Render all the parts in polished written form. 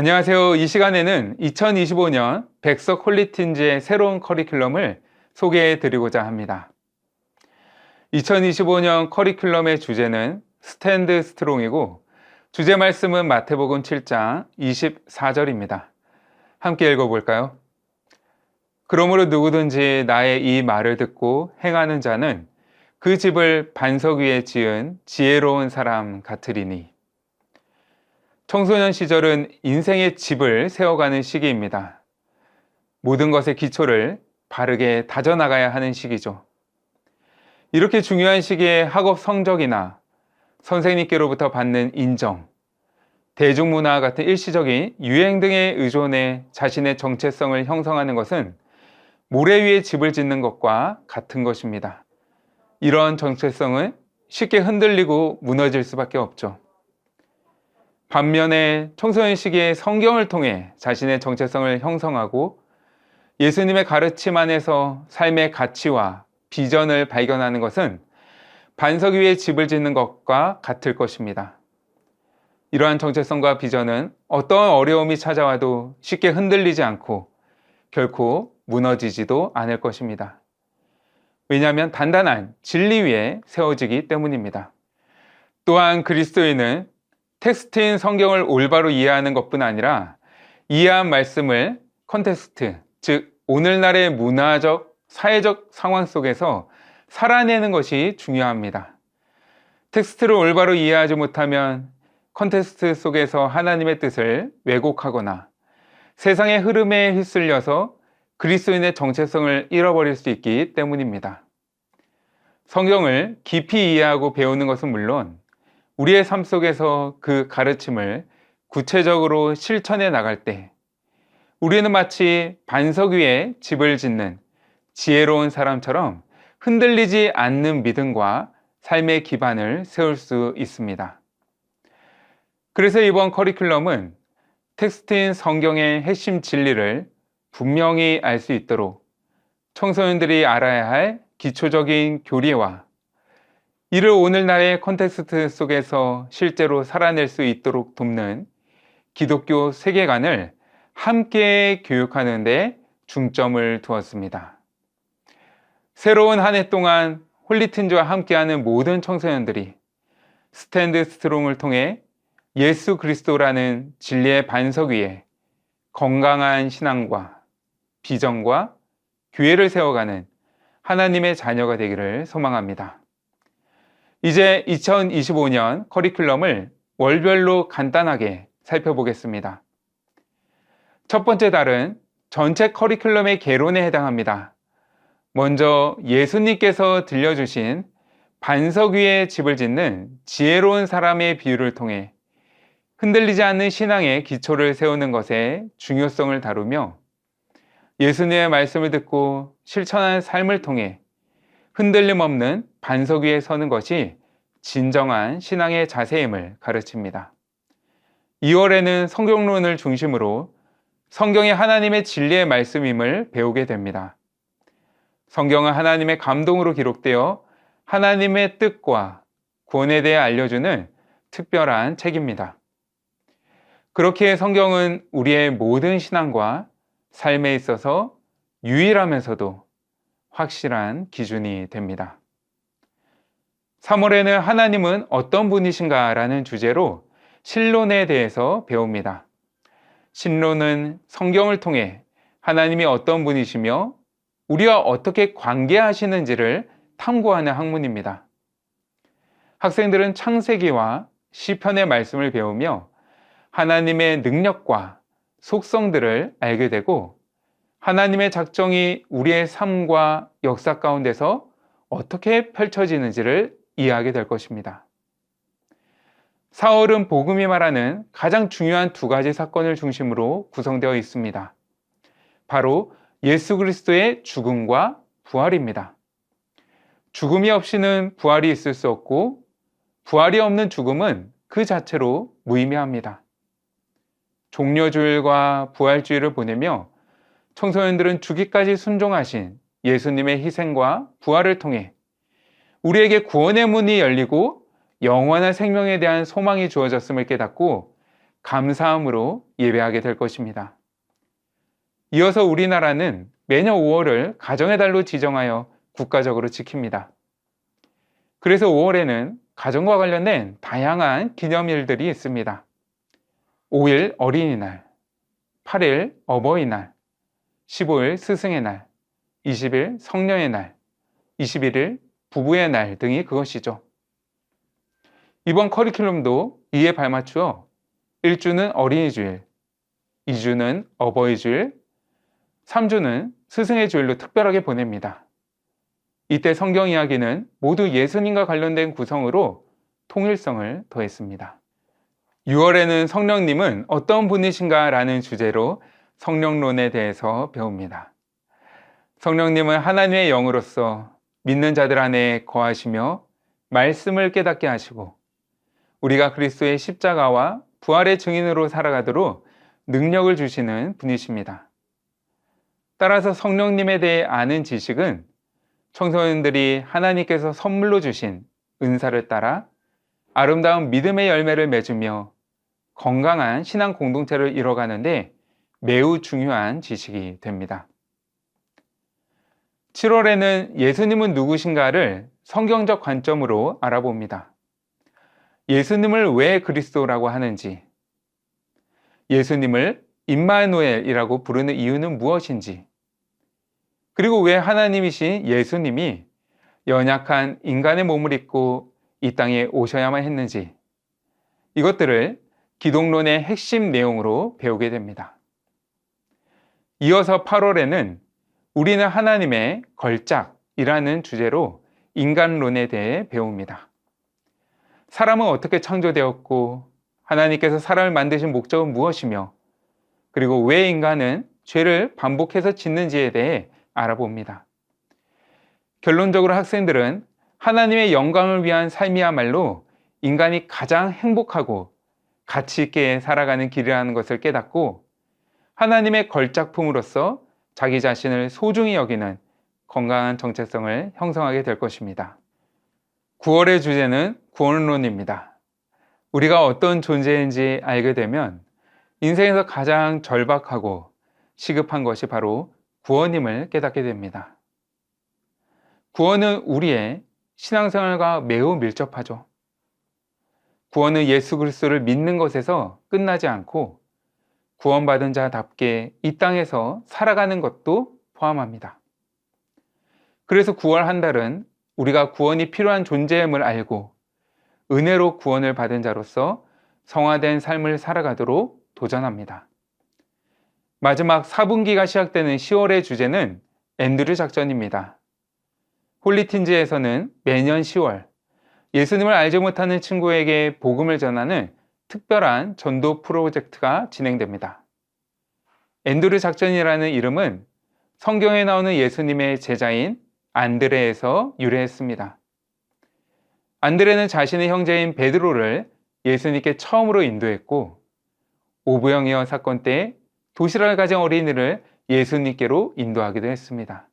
안녕하세요. 이 시간에는 2025년 백석 홀리틴즈의 새로운 커리큘럼을 소개해 드리고자 합니다. 2025년 커리큘럼의 주제는 스탠드 스트롱이고 주제 말씀은 마태복음 7장 24절입니다. 함께 읽어볼까요? 그러므로 누구든지 나의 이 말을 듣고 행하는 자는 그 집을 반석 위에 지은 지혜로운 사람 같으리니. 청소년 시절은 인생의 집을 세워가는 시기입니다. 모든 것의 기초를 바르게 다져나가야 하는 시기죠. 이렇게 중요한 시기에 학업 성적이나 선생님께로부터 받는 인정, 대중문화 같은 일시적인 유행 등에 의존해 자신의 정체성을 형성하는 것은 모래 위에 집을 짓는 것과 같은 것입니다. 이러한 정체성은 쉽게 흔들리고 무너질 수밖에 없죠. 반면에 청소년 시기에 성경을 통해 자신의 정체성을 형성하고 예수님의 가르침 안에서 삶의 가치와 비전을 발견하는 것은 반석 위에 집을 짓는 것과 같을 것입니다. 이러한 정체성과 비전은 어떠한 어려움이 찾아와도 쉽게 흔들리지 않고 결코 무너지지도 않을 것입니다. 왜냐하면 단단한 진리 위에 세워지기 때문입니다. 또한 그리스도인은 텍스트인 성경을 올바로 이해하는 것뿐 아니라 이해한 말씀을 컨텍스트, 즉 오늘날의 문화적, 사회적 상황 속에서 살아내는 것이 중요합니다. 텍스트를 올바로 이해하지 못하면 컨텍스트 속에서 하나님의 뜻을 왜곡하거나 세상의 흐름에 휩쓸려서 그리스도인의 정체성을 잃어버릴 수 있기 때문입니다. 성경을 깊이 이해하고 배우는 것은 물론 우리의 삶 속에서 그 가르침을 구체적으로 실천해 나갈 때 우리는 마치 반석 위에 집을 짓는 지혜로운 사람처럼 흔들리지 않는 믿음과 삶의 기반을 세울 수 있습니다. 그래서 이번 커리큘럼은 텍스트인 성경의 핵심 진리를 분명히 알 수 있도록 청소년들이 알아야 할 기초적인 교리와 이를 오늘날의 콘텍스트 속에서 실제로 살아낼 수 있도록 돕는 기독교 세계관을 함께 교육하는 데 중점을 두었습니다. 새로운 한 해 동안 홀리틴즈와 함께하는 모든 청소년들이 스탠드 스트롱을 통해 예수 그리스도라는 진리의 반석 위에 건강한 신앙과 비전과 교회를 세워가는 하나님의 자녀가 되기를 소망합니다. 이제 2025년 커리큘럼을 월별로 간단하게 살펴보겠습니다. 첫 번째 달은 전체 커리큘럼의 개론에 해당합니다. 먼저 예수님께서 들려주신 반석 위에 집을 짓는 지혜로운 사람의 비유를 통해 흔들리지 않는 신앙의 기초를 세우는 것의 중요성을 다루며 예수님의 말씀을 듣고 실천하는 삶을 통해 흔들림 없는 반석 위에 서는 것이 진정한 신앙의 자세임을 가르칩니다. 2월에는 성경론을 중심으로 성경이 하나님의 진리의 말씀임을 배우게 됩니다. 성경은 하나님의 감동으로 기록되어 하나님의 뜻과 구원에 대해 알려주는 특별한 책입니다. 그렇게 성경은 우리의 모든 신앙과 삶에 있어서 유일하면서도 확실한 기준이 됩니다. 3월에는 하나님은 어떤 분이신가 라는 주제로 신론에 대해서 배웁니다. 신론은 성경을 통해 하나님이 어떤 분이시며 우리와 어떻게 관계하시는지를 탐구하는 학문입니다. 학생들은 창세기와 시편의 말씀을 배우며 하나님의 능력과 속성들을 알게 되고 하나님의 작정이 우리의 삶과 역사 가운데서 어떻게 펼쳐지는지를 이해하게 될 것입니다. 4월은 복음이 말하는 가장 중요한 두 가지 사건을 중심으로 구성되어 있습니다. 바로 예수 그리스도의 죽음과 부활입니다. 죽음이 없이는 부활이 있을 수 없고 부활이 없는 죽음은 그 자체로 무의미합니다. 종려주일과 부활주일을 보내며 청소년들은 죽기까지 순종하신 예수님의 희생과 부활을 통해 우리에게 구원의 문이 열리고 영원한 생명에 대한 소망이 주어졌음을 깨닫고 감사함으로 예배하게 될 것입니다. 이어서 우리나라는 매년 5월을 가정의 달로 지정하여 국가적으로 지킵니다. 그래서 5월에는 가정과 관련된 다양한 기념일들이 있습니다. 5일 어린이날, 8일 어버이날, 15일 스승의 날, 20일 성녀의 날, 21일 부부의 날 등이 그것이죠. 이번 커리큘럼도 이에 발맞추어 1주는 어린이 주일, 2주는 어버이 주일, 3주는 스승의 주일로 특별하게 보냅니다. 이때 성경 이야기는 모두 예수님과 관련된 구성으로 통일성을 더했습니다. 6월에는 성령님은 어떤 분이신가 라는 주제로 성령론에 대해서 배웁니다. 성령님은 하나님의 영으로서 믿는 자들 안에 거하시며 말씀을 깨닫게 하시고 우리가 그리스도의 십자가와 부활의 증인으로 살아가도록 능력을 주시는 분이십니다. 따라서 성령님에 대해 아는 지식은 청소년들이 하나님께서 선물로 주신 은사를 따라 아름다운 믿음의 열매를 맺으며 건강한 신앙 공동체를 이뤄가는데 매우 중요한 지식이 됩니다. 7월에는 예수님은 누구신가를 성경적 관점으로 알아봅니다. 예수님을 왜 그리스도라고 하는지, 예수님을 임마누엘이라고 부르는 이유는 무엇인지, 그리고 왜 하나님이신 예수님이 연약한 인간의 몸을 입고 이 땅에 오셔야만 했는지, 이것들을 기독론의 핵심 내용으로 배우게 됩니다. 이어서 8월에는 우리는 하나님의 걸작이라는 주제로 인간론에 대해 배웁니다. 사람은 어떻게 창조되었고 하나님께서 사람을 만드신 목적은 무엇이며 그리고 왜 인간은 죄를 반복해서 짓는지에 대해 알아봅니다. 결론적으로 학생들은 하나님의 영광을 위한 삶이야말로 인간이 가장 행복하고 가치 있게 살아가는 길이라는 것을 깨닫고 하나님의 걸작품으로서 자기 자신을 소중히 여기는 건강한 정체성을 형성하게 될 것입니다. 9월의 주제는 구원론입니다. 우리가 어떤 존재인지 알게 되면 인생에서 가장 절박하고 시급한 것이 바로 구원임을 깨닫게 됩니다. 구원은 우리의 신앙생활과 매우 밀접하죠. 구원은 예수 그리스도를 믿는 것에서 끝나지 않고 구원받은 자답게 이 땅에서 살아가는 것도 포함합니다. 그래서 9월 한 달은 우리가 구원이 필요한 존재임을 알고 은혜로 구원을 받은 자로서 성화된 삶을 살아가도록 도전합니다. 마지막 4분기가 시작되는 10월의 주제는 앤드류 작전입니다. 홀리틴즈에서는 매년 10월 예수님을 알지 못하는 친구에게 복음을 전하는 특별한 전도 프로젝트가 진행됩니다. 앤드류 작전이라는 이름은 성경에 나오는 예수님의 제자인 안드레에서 유래했습니다. 안드레는 자신의 형제인 베드로를 예수님께 처음으로 인도했고 오부영이어 사건 때 도시락을 가진 어린이를 예수님께로 인도하기도 했습니다.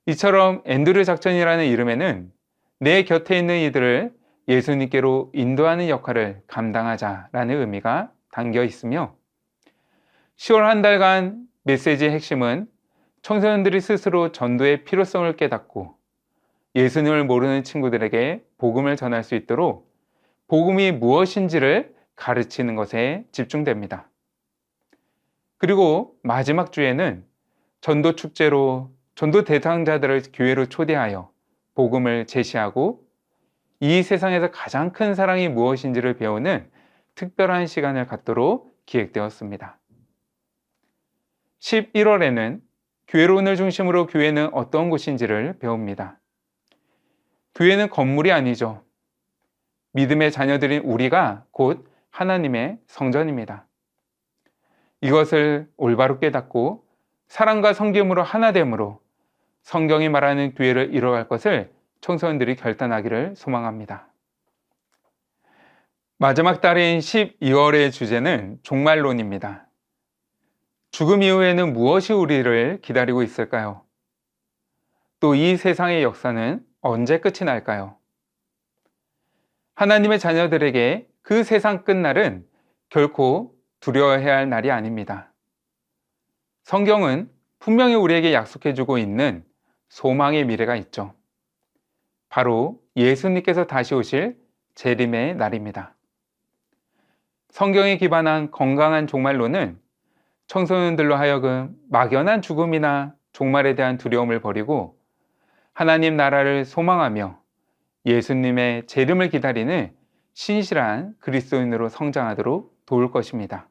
이처럼 앤드류 작전이라는 이름에는 내 곁에 있는 이들을 예수님께로 인도하는 역할을 감당하자라는 의미가 담겨 있으며 10월 한 달간 메시지의 핵심은 청소년들이 스스로 전도의 필요성을 깨닫고 예수님을 모르는 친구들에게 복음을 전할 수 있도록 복음이 무엇인지를 가르치는 것에 집중됩니다. 그리고 마지막 주에는 전도 축제로 전도 대상자들을 교회로 초대하여 복음을 제시하고 이 세상에서 가장 큰 사랑이 무엇인지를 배우는 특별한 시간을 갖도록 기획되었습니다. 11월에는 교회론을 중심으로 교회는 어떤 곳인지를 배웁니다. 교회는 건물이 아니죠. 믿음의 자녀들인 우리가 곧 하나님의 성전입니다. 이것을 올바로 깨닫고 사랑과 섬김으로 하나됨으로 성경이 말하는 교회를 이뤄갈 것을 청소년들이 결단하기를 소망합니다. 마지막 달인 12월의 주제는 종말론입니다. 죽음 이후에는 무엇이 우리를 기다리고 있을까요? 또 이 세상의 역사는 언제 끝이 날까요? 하나님의 자녀들에게 그 세상 끝날은 결코 두려워해야 할 날이 아닙니다. 성경은 분명히 우리에게 약속해주고 있는 소망의 미래가 있죠. 바로 예수님께서 다시 오실 재림의 날입니다. 성경에 기반한 건강한 종말론은 청소년들로 하여금 막연한 죽음이나 종말에 대한 두려움을 버리고 하나님 나라를 소망하며 예수님의 재림을 기다리는 신실한 그리스도인으로 성장하도록 도울 것입니다.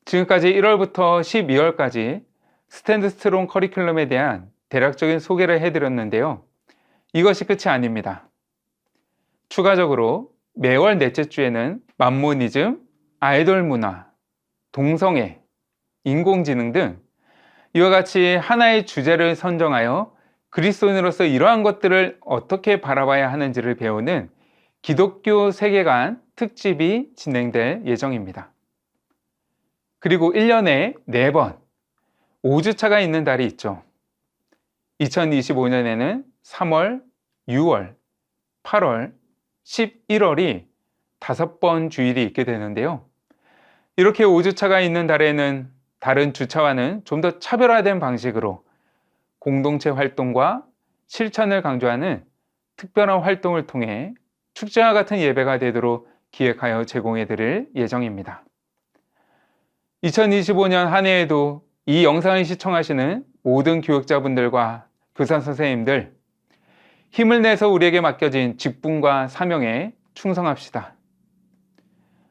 지금까지 1월부터 12월까지 스탠드 스트롱 커리큘럼에 대한 대략적인 소개를 해드렸는데요. 이것이 끝이 아닙니다. 추가적으로 매월 넷째 주에는 만모니즘, 아이돌 문화, 동성애, 인공지능 등 이와 같이 하나의 주제를 선정하여 그리스도인으로서 이러한 것들을 어떻게 바라봐야 하는지를 배우는 기독교 세계관 특집이 진행될 예정입니다. 그리고 1년에 4번 5주차가 있는 달이 있죠. 2025년에는 3월, 6월, 8월, 11월이 5번 주일이 있게 되는데요. 이렇게 5주차가 있는 달에는 다른 주차와는 좀 더 차별화된 방식으로 공동체 활동과 실천을 강조하는 특별한 활동을 통해 축제와 같은 예배가 되도록 기획하여 제공해 드릴 예정입니다. 2025년 한 해에도 이 영상을 시청하시는 모든 교육자분들과 교사 선생님들, 힘을 내서 우리에게 맡겨진 직분과 사명에 충성합시다.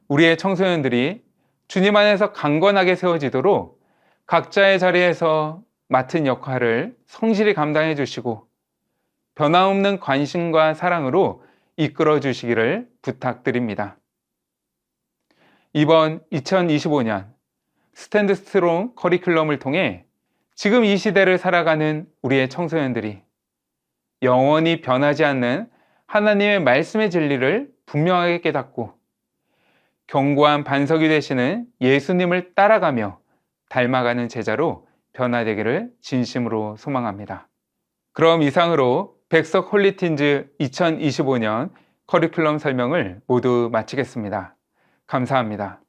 우리의 청소년들이 주님 안에서 강건하게 세워지도록 각자의 자리에서 맡은 역할을 성실히 감당해 주시고 변함없는 관심과 사랑으로 이끌어 주시기를 부탁드립니다. 이번 2025년 스탠드 스트롱 커리큘럼을 통해 지금 이 시대를 살아가는 우리의 청소년들이 영원히 변하지 않는 하나님의 말씀의 진리를 분명하게 깨닫고 견고한 반석이 되시는 예수님을 따라가며 닮아가는 제자로 변화되기를 진심으로 소망합니다. 그럼 이상으로 백석 홀리틴즈 2025년 커리큘럼 설명을 모두 마치겠습니다. 감사합니다.